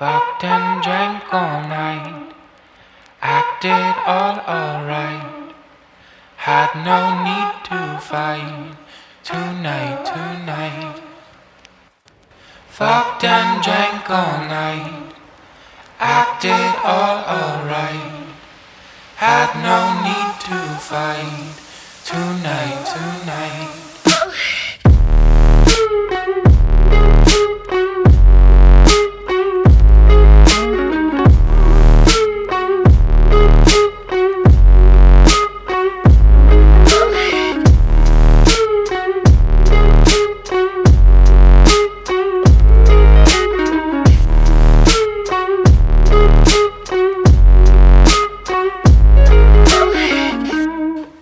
Fucked and drank all night, acted all alright. Had no need to fight tonight. Fucked and drank all night, acted all alright. Had no need to fight tonight.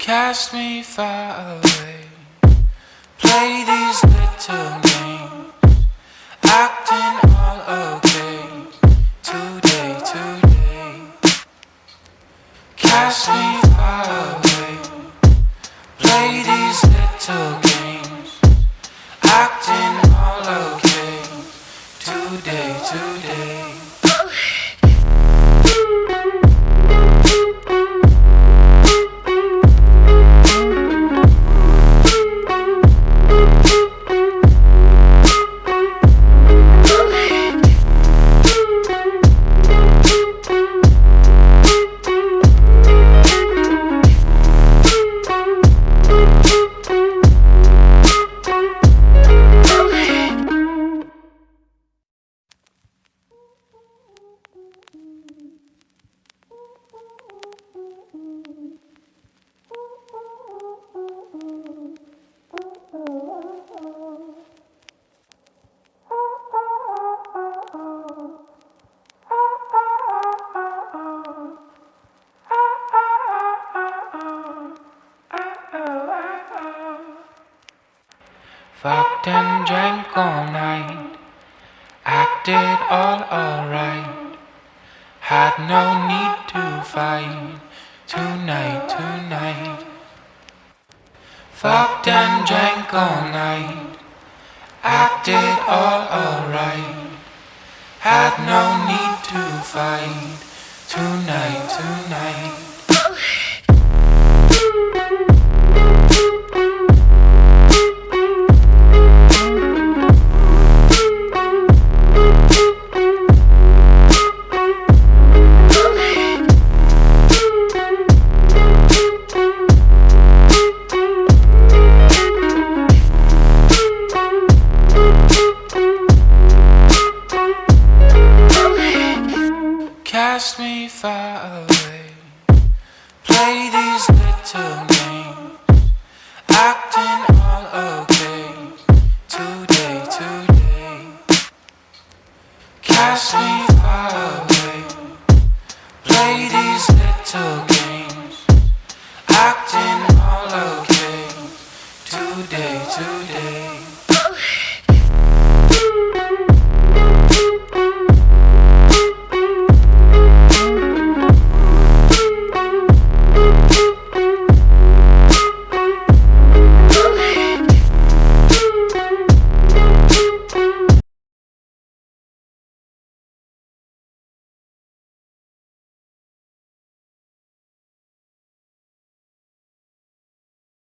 Cast me far away, play these little games, acting all okay, today. Cast me far away, play these little games, acting all okay, today. Fucked and drank all night, acted all alright. Had no need to fight tonight. Fucked and drank all night, acted all alright. Had no need to fight tonight. Cast me far away, play these little games, acting all okay, today. Cast me far away, play these little games, acting all okay, today.